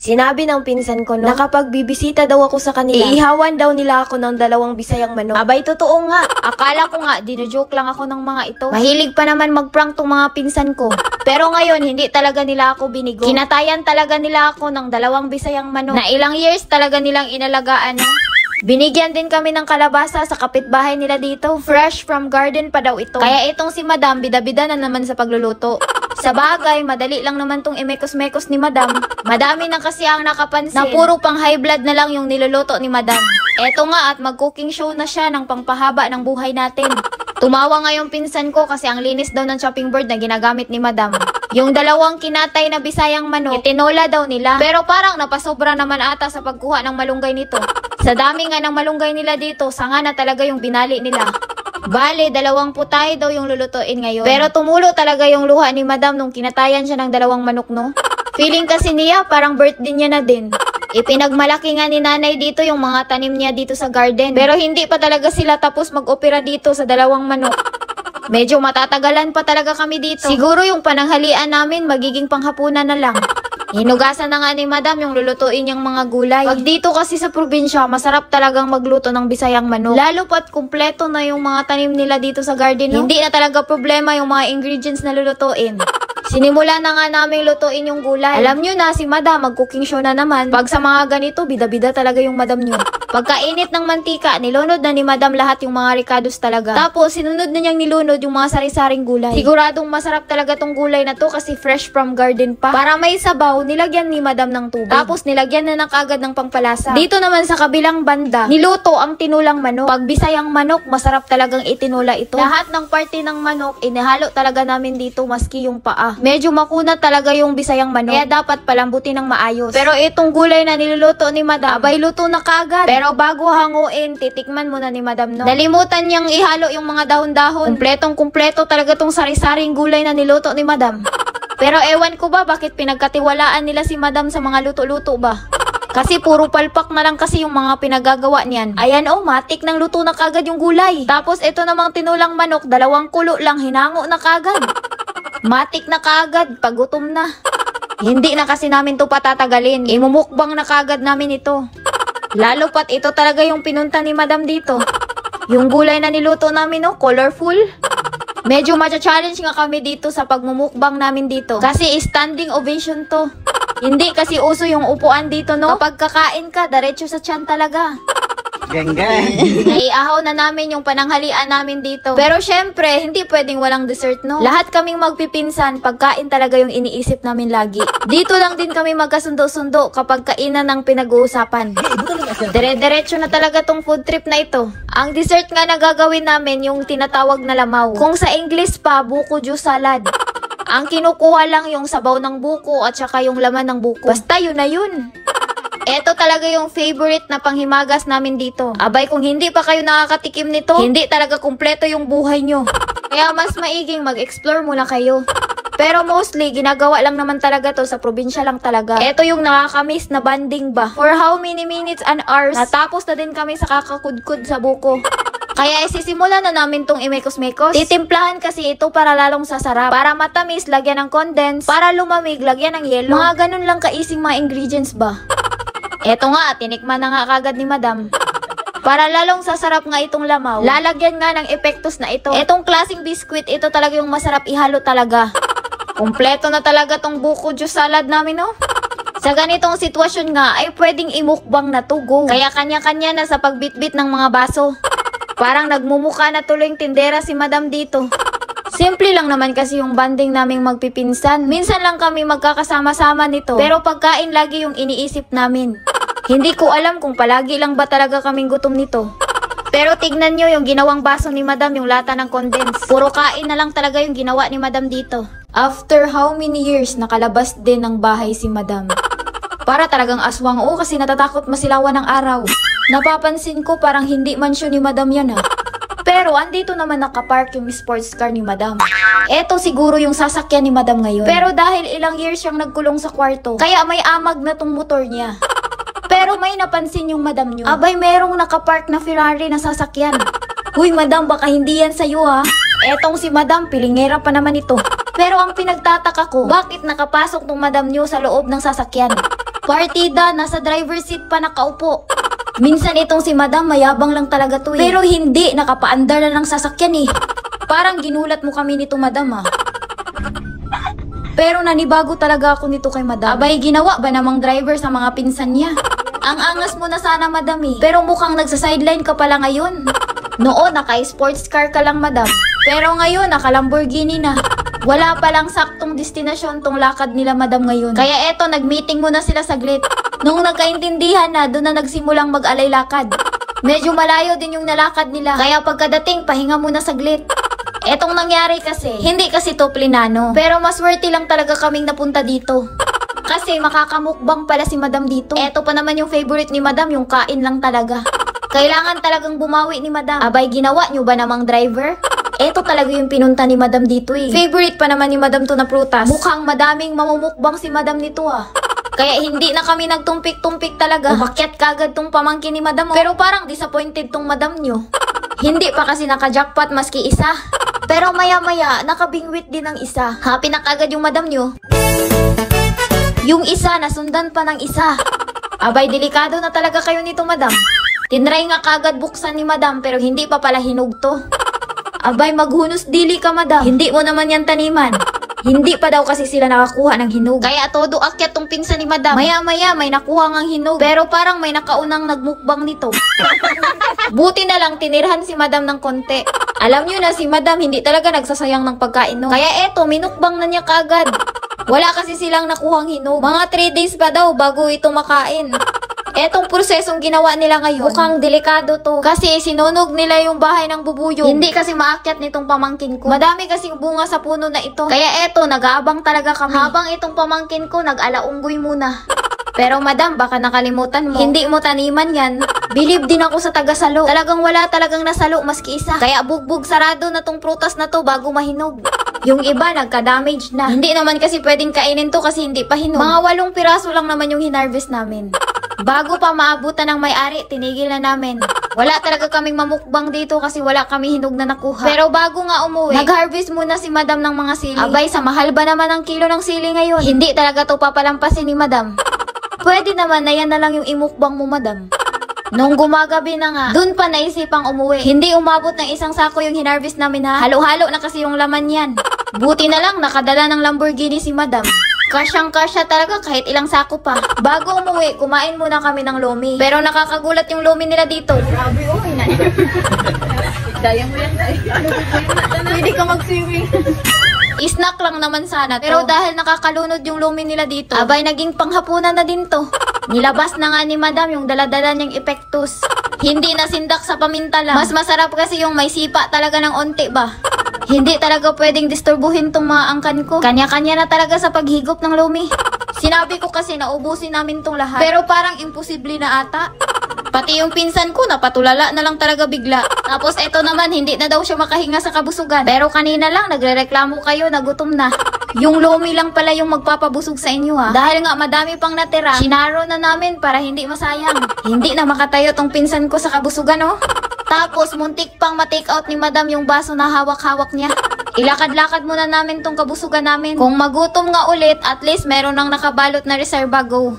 Sinabi ng pinsan ko na kapag bibisita daw ako sa kanila, iihawan daw nila ako ng 2 Bisayang manok. Abay, totoo nga. Akala ko nga, dino-joke lang ako ng mga ito. Mahilig pa naman mag-prank tong mga pinsan ko. Pero ngayon, hindi talaga nila ako binigo. Kinatayan talaga nila ako ng 2 Bisayang manok na ilang years talaga nilang inalagaan. Binigyan din kami ng kalabasa sa kapitbahay nila dito. Fresh from garden pa daw ito. Kaya itong si Madam, bida-bida na naman sa pagluluto. Sa bagay, madali lang naman tong imekos-mekos ni Madam. Madami na kasi ang nakapansin na puro pang high blood na lang yung niluluto ni Madam. Eto nga at mag-cooking show na siya ng pangpahaba ng buhay natin. Tumawa nga yung pinsan ko kasi ang linis daw ng chopping board na ginagamit ni Madam. Yung 2 kinatay na Bisayang manok, itinola daw nila. Pero parang napasobra naman ata sa pagkuha ng malunggay nito. Sa dami nga ng malunggay nila dito, sanga na talaga yung binali nila. Bale, 2 putay daw yung lulutuin ngayon. Pero tumulo talaga yung luha ni Madam nung kinatayan siya ng 2 manok, no? Feeling kasi niya parang birthday niya na din. Ipinagmalaki nga ni nanay dito yung mga tanim niya dito sa garden. Pero hindi pa talaga sila tapos mag-opera dito sa 2 manok. Medyo matatagalan pa talaga kami dito. Siguro yung pananghalian namin magiging panghapunan na lang. Hinugasan na nga ni Madam yung lulutuin niyang mga gulay. Pag dito kasi sa probinsya, masarap talagang magluto ng Bisayang manok. Lalo pat kumpleto na yung mga tanim nila dito sa garden. No? Hindi na talaga problema yung mga ingredients na lulutuin. Sinimula na nga namin lutuin yung gulay. Alam nyo na, si Madam, mag-cooking show na naman. Pag sa mga ganito, bida-bida talaga yung Madam nyo. Pagkainit ng mantika, nilunod na ni Madam lahat yung mga ricados talaga. Tapos, sinunod na niyang nilunod yung mga sari-saring gulay. Siguradong masarap talaga tong gulay na to kasi fresh from garden pa. Para may sabaw, nilagyan ni Madam ng tubig. Tapos, nilagyan na kagad ng pangpalasa. Dito naman sa kabilang banda, niluto ang tinulang manok. Pag Bisayang manok, masarap talagang itinula ito. Lahat ng parte ng manok, inihalo talaga namin dito maski yung paa. Medyo makunat talaga yung Bisayang manok. Kaya dapat palambutin ng maayos. Pero itong gulay na niluluto ni Madam, abay luto na kaagad. Pero bago hanguin, titikman muna ni Madam, no? Nalimutan niyang ihalo yung mga dahon-dahon. Kumpletong-kumpleto talaga tong sari-saring gulay na niluto ni Madam. Pero ewan ko ba bakit pinagkatiwalaan nila si Madam sa mga luto-luto ba? Kasi puro palpak na lang kasi yung mga pinagagawa niyan. Ayan matik ng luto na kagad yung gulay. Tapos ito namang tinulang manok, 2 kulo lang, hinango na kagad. Matik na kagad, pagutom na. Hindi na kasi namin to patatagalin. Imumukbang na kagad namin ito. Lalo pat ito talaga yung pinunta ni Madam dito. Yung gulay na niluto namin, colorful. Medyo matcha-challenge nga kami dito sa pagmumukbang namin dito. Kasi standing ovation to. Hindi kasi uso yung upuan dito, no? Kapag kakain ka, diretso sa tiyan talaga. Naiahaw na namin yung pananghalian namin dito. Pero syempre, hindi pwedeng walang dessert, no? Lahat kaming magpipinsan, pagkain talaga yung iniisip namin lagi. Dito lang din kami magkasundo-sundo kapag kainan ng pinag-uusapan. Dire-diretso na talaga tong food trip na ito. Ang dessert nga na gagawin namin yung tinatawag na lamaw. Kung sa English pa, buko juice salad. Ang kinukuha lang yung sabaw ng buko at saka yung laman ng buko. Basta yun na yun. Ito talaga yung favorite na panghimagas namin dito. Abay, kung hindi pa kayo nakakatikim nito, hindi talaga kumpleto yung buhay nyo. Kaya mas maiging mag-explore muna kayo. Pero mostly, ginagawa lang naman talaga to sa probinsya lang talaga. Ito yung nakakamiss na banding ba. For how many minutes and hours, natapos na din kami sa kakakudkud sa buko. Kaya isisimulan na namin tong imekos-mekos. Titimplahan kasi ito para lalong sasarap. Para matamis, lagyan ng condense. Para lumamig, lagyan ng yelo. Mga ganun lang kaising mga ingredients ba. Eto nga, tinikman na nga kagad ni Madam. Para lalong sasarap nga itong lamaw, lalagyan nga ng epektos na ito. Etong klaseng biskwit, ito talaga yung masarap ihalo talaga. Kumpleto na talaga tong buko juice salad namin, no? Sa ganitong sitwasyon nga, ay pwedeng imukbang na to, go. Kaya kanya-kanya na sa pagbitbit ng mga baso. Parang nagmumuka na tuloy yung tindera si Madam dito. Simple lang naman kasi yung banding naming magpipinsan. Minsan lang kami magkakasama-sama nito. Pero pagkain lagi yung iniisip namin. Hindi ko alam kung palagi lang ba talaga kaming gutom nito. Pero tignan nyo yung ginawang baso ni Madam, yung lata ng condense. Puro kain na lang talaga yung ginawa ni Madam dito. After how many years, nakalabas din ng bahay si Madam. Para talagang aswang kasi natatakot masilawan ng araw. Napapansin ko parang hindi mansyon ni Madam yan Pero andito naman nakapark yung sports car ni Madam. Eto siguro yung sasakyan ni Madam ngayon. Pero dahil ilang years siyang nagkulong sa kwarto, kaya may amag na tong motor niya. Pero may napansin yung Madam nyo. Abay, merong nakapark na Ferrari na sasakyan. Huy, Madam, baka hindi yan sa'yo Etong si Madam, pilingera pa naman ito. Pero ang pinagtataka ko, bakit nakapasok tong Madam nyo sa loob ng sasakyan? Partida, nasa driver seat pa nakaupo. Minsan itong si madam, mayabang lang talaga to eh. Pero hindi, nakapaandar na ng sasakyan eh. Parang ginulat mo kami nito madam ah. Pero nanibago talaga ako nito kay madam. Abay, ginawa ba namang driver sa mga pinsan niya? Ang angas mo na sana madam eh. Pero mukhang nagsa-sideline ka pala ngayon. Noon, naka-sports car ka lang madam. Pero ngayon, naka-Lamborghini na. Wala palang saktong destinasyon tong lakad nila madam ngayon. Kaya eto, nag-meeting muna sila saglit. Nung nagkaintindihan na, doon na nagsimulang mag-alay lakad. Medyo malayo din yung nalakad nila. Kaya pagkadating, pahinga muna saglit. Etong nangyari kasi, hindi kasi to plinano. Pero mas worthy lang talaga kaming napunta dito. Kasi makakamukbang pala si madam dito. Eto pa naman yung favorite ni madam, yung kain lang talaga. Kailangan talagang bumawi ni madam. Abay, ginawa nyo ba namang driver? Eto talaga yung pinunta ni madam dito eh. Favorite pa naman ni madam to na prutas. Mukhang madaming mamumukbang si madam nito ah. Kaya hindi na kami nagtumpik-tumpik talaga. Umakyat kagad tong pamangkin ni madam. Pero parang disappointed tong madam nyo. Hindi pa kasi naka-jackpot maski isa. Pero maya-maya, nakabingwit din ng isa. Happy na kagad yung madam nyo. Yung isa, nasundan pa ng isa. Abay, delikado na talaga kayo nito madam. Tinry nga kagad buksan ni madam pero hindi pa pala hinugto. Abay, maghunos dili ka madam. Hindi mo naman yan taniman. Hindi pa daw kasi sila nakakuha ng hinog. Kaya todo akyat tong pinsan ni madam. Maya-maya may nakuha ngang hinog. Pero parang may nakaunang nagmukbang nito. Buti na lang tinirhan si madam ng konti. Alam nyo na si madam hindi talaga nagsasayang ng pagkain no. Kaya eto, minukbang na niya kagad. Wala kasi silang nakuhang hinog. Mga 3 days pa daw bago ito makain. Etong prosesong ginawa nila ngayon, mukhang delikado to. Kasi sinunog nila yung bahay ng bubuyog. Hindi kasi maakyat nitong pamangkin ko. Madami kasing bunga sa puno na ito. Kaya eto, nag-aabang talaga kami. Habang itong pamangkin ko, nag-alaunggoy muna. Pero madam, baka nakalimutan mo. Hindi mo taniman yan. Bilib din ako sa taga-salo. Talagang wala talagang nasalo maski isa. Kaya bugbog sarado na tong prutas na to bago mahinog. Yung iba, nagka-damage na. Hindi naman kasi pwedeng kainin to kasi hindi pa hinog. Mga 8 piraso lang naman yung hinarvest namin. Bago pa maabutan ng may-ari, tinigil na namin. Wala talaga kaming mamukbang dito kasi wala kami hinog na nakuha. Pero bago nga umuwi, nag-harvest muna si madam ng mga sili. Abay, sa mahal ba naman ang kilo ng sili ngayon? Hindi talaga to papalampasin ni madam. Pwede naman na yan na lang yung imukbang mo madam. Nung gumagabi na nga, dun pa naisipang umuwi. Hindi umabot ng 1 sako yung hinarvest namin ha. Halo-halo na kasi yung laman yan. Buti na lang nakadala ng Lamborghini si madam. Kasyang-kasya talaga kahit ilang sako pa. Bago umuwi, kumain muna kami ng lomi. Pero nakakagulat yung lomi nila dito. Grabe, oh, daya mo yan, pwede ka mag-swimming. Snack lang naman sana to. Pero dahil nakakalunod yung lomi nila dito, abay naging panghapunan na din to. Nilabas na nga ni madam yung daladala niyang epektus. Hindi na sindak sa paminta lang. Mas masarap kasi yung may sipa talaga ng onti ba. Hindi talaga pwedeng disturbuhin tong mga angkan ko. Kanya-kanya na talaga sa paghigop ng lomi. Sinabi ko kasi na ubusin namin tong lahat. Pero parang imposible na ata. Pati yung pinsan ko napatulala na lang talaga bigla. Tapos eto naman, hindi na daw siya makahinga sa kabusugan. Pero kanina lang, nagrereklamo kayo na gutom na. Yung lomi lang pala yung magpapabusog sa inyo ha. Dahil nga madami pang natira, sinaro na namin para hindi masayang. Hindi na makatayo tong pinsan ko sa kabusugan oh. Tapos muntik pang ma-take out ni madam yung baso na hawak-hawak niya. Ilakad-lakad muna namin tong kabusugan namin. Kung magutom nga ulit, at least meron nang nakabalot na reserva go.